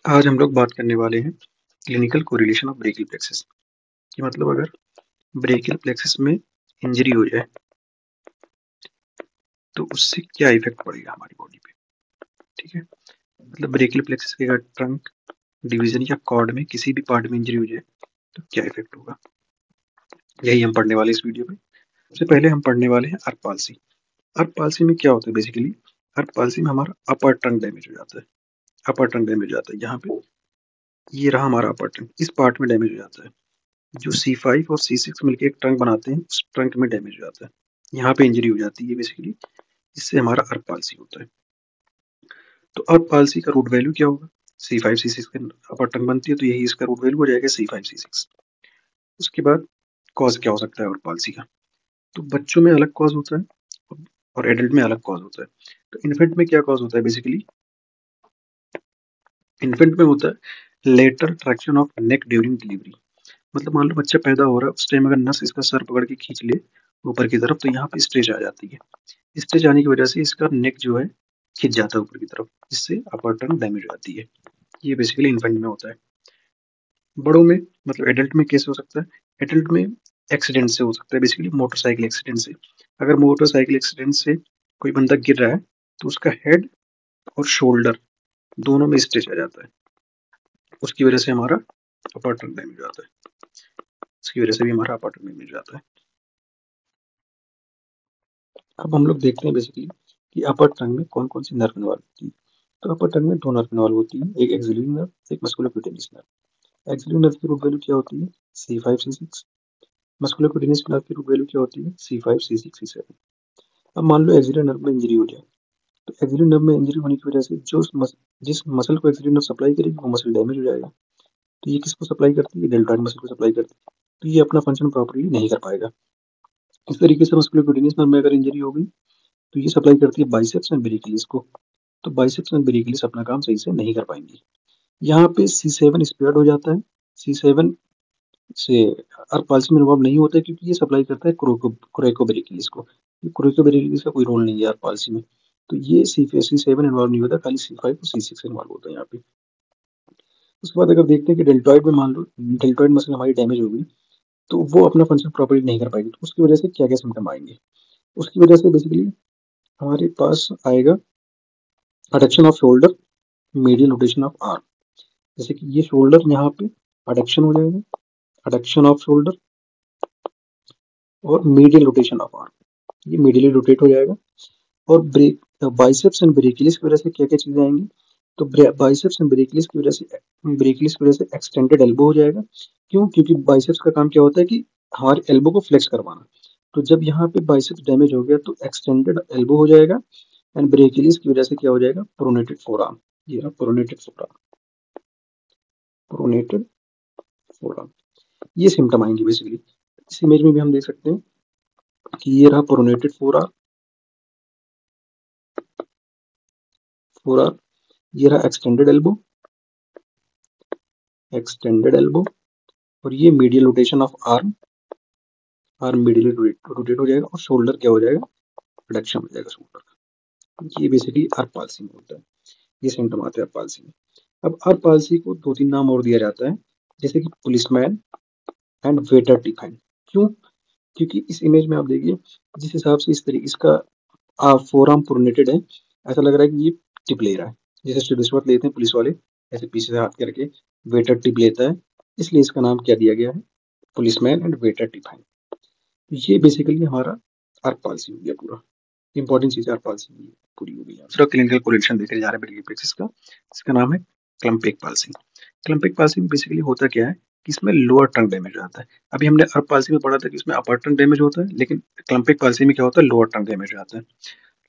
आज हम लोग बात करने वाले हैं clinical correlation of brachial plexus कि मतलब अगर ब्रेकियल प्लेक्सिस में इंजरी हो जाए तो उससे क्या इफेक्ट पड़ेगा हमारी बॉडी पे। ठीक है, मतलब ब्रेकियल प्लेक्सिस के ट्रंक डिवीजन या कॉर्ड में किसी भी पार्ट में इंजरी हो जाए तो क्या इफेक्ट होगा, यही हम पढ़ने वाले इस वीडियो में। सबसे पहले हम पढ़ने वाले हैं अर्क पाल्सी। अर्क पाल्सी में क्या होता है बेसिकली, अर्क पाल्सी में हमारा अपर ट्रंक डैमेज हो जाता है। अपर ट्रंक डैमेज हो जाता है, यहाँ पे ये रहा हमारा अपर ट्रंक, इस पार्ट में डैमेज हो जाता है। जो C5 और C6 मिलकर एक ट्रंक बनाते हैं उस ट्रंक में डैमेज हो जाता है, यहाँ पे इंजरी हो जाती है बेसिकली। इससे हमारा अर्क पाल्सी होता है। तो अर्क पाल्सी का रूट वैल्यू क्या होगा, C5 C6 के अपर ट्रंक बनती है तो यही इसका रूट वैल्यू हो जाएगा C5 C6। उसके बाद कॉज क्या हो सकता है अर्क पाल्सी का, तो बच्चों में अलग कॉज होता है और एडल्ट में अलग कॉज होता है। तो इन्फेंट में क्या कॉज होता है बेसिकली, इन्फेंट में होता है lateral traction of neck during delivery. मतलब मान लो बच्चा पैदा हो रहा है, उस टाइम अगर नस इसका सर पकड़ के खींच ले ऊपर की तरफ तो यहाँ पे स्ट्रेच आ जाती है। स्ट्रेच आने की वजह से इसका नेक जो है खिंच जाता है ऊपर की तरफ, जिससे अपर टंग डैमेज हो जाती है। ये बेसिकली इन्फेंट में होता है। बड़ों में मतलब एडल्ट में कैसे हो सकता है, एडल्ट में एक्सीडेंट से हो सकता है, बेसिकली मोटरसाइकिल एक्सीडेंट से। अगर मोटरसाइकिल एक्सीडेंट से कोई बंदा गिर रहा है तो उसका हेड और शोल्डर दोनों में स्ट्रेच आ जाता है, उसकी वजह से हमारा अपर टंग डैमेज हो जाता है। इसकी वजह से भी हमारा अपर टंग डैमेज हो जाता है। अब हम लोग देखते हैं बेसिकली कि अपर टंग में कौन कौन सी नर्व इन्वॉल्व होती है। तो अपर टंग में दो नर्व इन्वॉल्व होती है, एक एक्सिलरी नर्व, एक मस्कुलोक्यूटेनियस नर्व। एक्सिलरी नर्व की रूट वैल्यू क्या होती है, C5 C6। मस्कुलोक्यूटेनियस नर्व की रूट वैल्यू क्या होती है, C5 C6 C7। अब मान लो एक्सिलरी नर्व में इंजरी हो जाए, तो एक्सिलरी नर्व में इंजरी होने की वजह से जिस मसल को एक्सिलरी नर्व सप्लाई करेगी वो मसल डैमेज हो जाएगा। तो ये किसको सप्लाई करती है, डेल्टॉइड मसल को सप्लाई करती है। तो ये अपना फंक्शन प्रॉपरली नहीं कर पाएगा। इस तरीके से मस्कुलोक्यूटेनियस नर्व में अगर इंजरी हो गई तो ये सप्लाई करती है बाइसेप्स एंड ब्रेकियस को, तो बाइसेप्स एंड ब्रेकियस अपना काम सही से नहीं कर पाएंगे। यहाँ पे C7 स्पेयर्ड हो जाता है। C7 से अर्क पाल्सी में इन्वॉल्व नहीं होता है क्योंकि ये सप्लाई करता है कोरेकोब्रेकियस को। कोरेकोब्रेकियस का कोई रोल नहीं है अर्क पाल्सी में, तो ये C7 इन्वॉल्व नहीं होता, खाली C5 और C6 इन्वॉल्व होता है यहाँ पे। उसके बाद अगर देखते हैं कि डेल्टॉइड में मान लो डेल्टॉइड मसल हमारी डैमेज हो गई तो वो अपना फंक्शन प्रॉपर्ली नहीं कर पाएगी, तो उसकी वजह से क्या क्या सिम्टम आएंगे। उसकी वजह से बेसिकली हमारे पास आएगा adduction off shoulder, medial rotation of arm. जैसे कि ये शोल्डर यहाँ पे अडक्शन हो जाएगा, अडक्शन ऑफ शोल्डर और मीडियल रोटेशन ऑफ आर्म, ये मीडियली रोटेट हो जाएगा। और ब्रेक बाइसेप्स एंड ब्रेकियस की वजह से क्या क्या चीजें आएंगी, तो बाइसेप्स एंड ब्रेकियस की वजह से एक्सटेंडेड एल्बो हो जाएगा। क्यों, क्योंकि बाइसेप्स का काम क्या होता है कि हमारे एल्बो को फ्लेक्स करवाना। तो जब यहाँ पे बाइसेप्स डैमेज हो गया तो एक्सटेंडेड एल्बो हो जाएगा। एंड ब्रेकियस की वजह से क्या हो जाएगा, प्रोनेटेड फोरआर्म। ये रहा प्रोनेटेड फोरआर्म, प्रोनेटेड फोरआर्म। ये सिम्टम आएंगे बेसिकली। इस इमेज में भी हम देख सकते हैं कि ये रहा प्रोनेटेड फोरआर्म, फोरआर्म। ये रहा एक्सटेंडेड एल्बो, एक्सटेंडेड एल्बो। और ये medial rotation of arm, arm medially rotate हो जाएगा। और शोल्डर क्या हो जाएगा, रिडक्शन हो जाएगा शोल्डर का। ये बेसिकली अर्क पाल्सी में होता है, ये सिम्टम आते हैं अर्क पाल्सी में। अब अर्क पाल्सी को दो तीन नाम और दिया जाता है, जैसे कि पुलिसमैन एंड वेटर टिफाइन। क्यों, क्योंकि इस इमेज में आप देखिए जिस हिसाब से इस तरीके इसका फोरआर्म प्रोनेटेड है, ऐसा लग रहा है कि ये टिप ले रहा है, जैसे रिश्वत लेते हैं पुलिस वाले, ऐसे पीछे से हाथ करके वेटर टिप लेता है, इसलिए इसका नाम क्या दिया गया है, पुलिसमैन एंड वेटर टिफाइन। ये बेसिकली हमारा अर्क पाल्सी हो गया पूरा। इंपॉर्टेंट चीज अर्क पाल्सी की पूरी हो गई। दूसरा क्लिनिकल कोरिलेशन देखे जा रहा है ब्रेकियल प्लेक्सिस का, इसका नाम है क्लम्पेक पाल्सी। क्लम्पेक पाल्सी में बेसिकली होता क्या है कि इसमें लोअर टंग डैमेज हो जाता है। अभी हमने अर्क पाल्सी में पढ़ा था कि इसमें अपर टंग डैमेज होता है, लेकिन क्लम्पेक पाल्सी में क्या होता है, लोअर टंग डैमेज हो जाता है।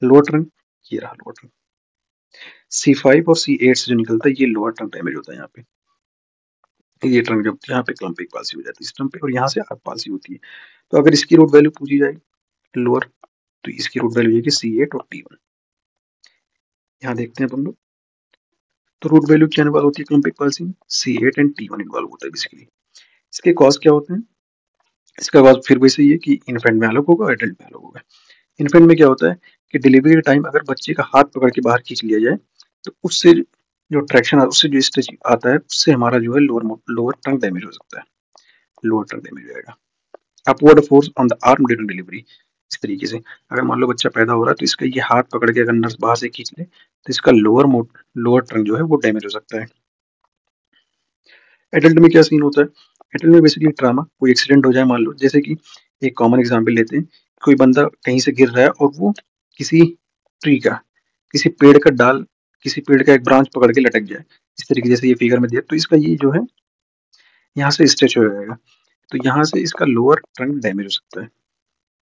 लोअर टंग, ये रहा लोअर टंग, C5 और C8 से जो निकलता है ये लोअर टंग डैमेज होता है यहाँ पे। ये टंग जब यहाँ पे क्लम्पेक पाल्सी हो जाती है इस टंग पे, और यहाँ से अर्क पाल्सी होती है। तो अगर इसकी रूट वैल्यू पूछी जाए लोअर, तो इसकी रूट वैल्यू है C8 और T1। यहाँ देखते हैं अपन लोग, तो रूट वैल्यू क्या इन्वॉल्व होती है क्लम्पेक पाल्सी में, C8 एंड T1 इन्वॉल्व होता है बेसिकली। इसके कॉज क्या होते हैं, इसका कॉज फिर वैसे ही है कि इन्फेंट में अलग होगा, एडल्ट में अलग होगा। इन्फेंट में क्या होता है कि डिलीवरी के टाइम अगर बच्चे का हाथ पकड़ के बाहर खींच लिया जाए तो उससे जो ट्रैक्शन उससे जो स्ट्रेच आता है उससे हमारा जो है लोअर ट्रंक डैमेज हो सकता है, लोअर ट्रंक डैमेज हो जाएगा। Upward force on the arm during delivery, इस तरीके से अगर मान लो बच्चा पैदा हो रहा है तो इसका ये हाथ पकड़ के अगर नर्स बाहर से खींच ले तो इसका लोअर ट्रंक जो है वो डैमेज हो सकता है। एडल्ट में क्या सीन होता है, एडल्ट में बेसिकली ट्रामा, कोई एक्सीडेंट हो जाए मान लो, जैसे कि एक कॉमन एग्जांपल लेते हैं, कोई बंदा कहीं से गिर रहा है और वो किसी ट्री का, किसी पेड़ का डाल, किसी पेड़ का एक ब्रांच पकड़ के लटक जाए, इस तरीके जैसे ये फिगर में दिया, तो इसका ये जो है यहाँ से स्ट्रेच हो जाएगा, तो यहाँ से इसका लोअर ट्रंक डैमेज हो सकता है।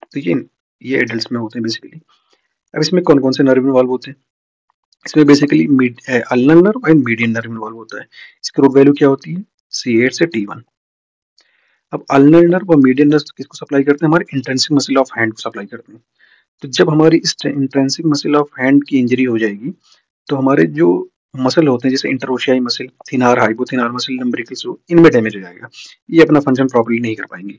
तो ये एडल्ट में होते हैं बेसिकली। अब इसमें कौन कौन से नर्व इन्वॉल्व होते हैं, इसमें basically ulnar nerve and median nerve involve होता है। इसकी रूट वैल्यू क्या होती है, C8 से T1। अब अल्नर नर्व और मीडियन नर्व किसको सप्लाई करते हैं, हमारे इंट्रिंसिक मसल ऑफ हैंड को सप्लाई करते हैं। तो जब हमारी इस इंट्रिंसिक मसल ऑफ हैंड की इंजरी हो जाएगी तो हमारे जो मसल होते हैं जैसे इंटरओशियाई मसल, थिनार हाइपोथिनार मसल, लंबरिकल्स, इनमें डैमेज हो जाएगा, ये अपना फंक्शन प्रॉपर्ली नहीं कर पाएंगे।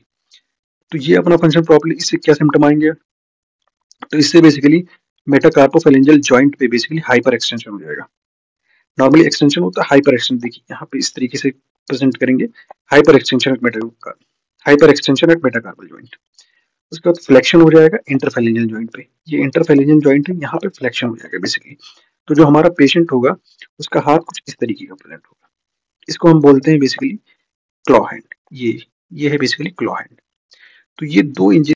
तो ये अपना फंक्शन प्रॉपर्ली, इससे क्या सिम्टम आएंगे, तो इससे बेसिकली मेटाकार्पोफेरेंजियल जॉइंट पे बेसिकली हाइपर एक्सटेंशन हो जाएगा। नॉर्मली एक्सटेंशन होता है हाइपर एक्सटेंशन, देखिए यहाँ पे इस तरीके से प्रेजेंट करेंगे, hyper extension eight metacarpal joint. उसके बाद फ्लेक्शन हो जाएगा इंटरफेरेंजियल जॉइंट पे, ये इंटरफेरेंजियल जॉइंट है, यहाँ पे फ्लेक्शन हो जाएगा बेसिकली। तो जो हमारा पेशेंट होगा उसका हाथ कुछ इस तरीके का प्रेजेंट होगा, इसको हम बोलते हैं बेसिकली क्लॉ हैंड। ये है बेसिकली क्लॉ हैंड। तो ये दो इंजरी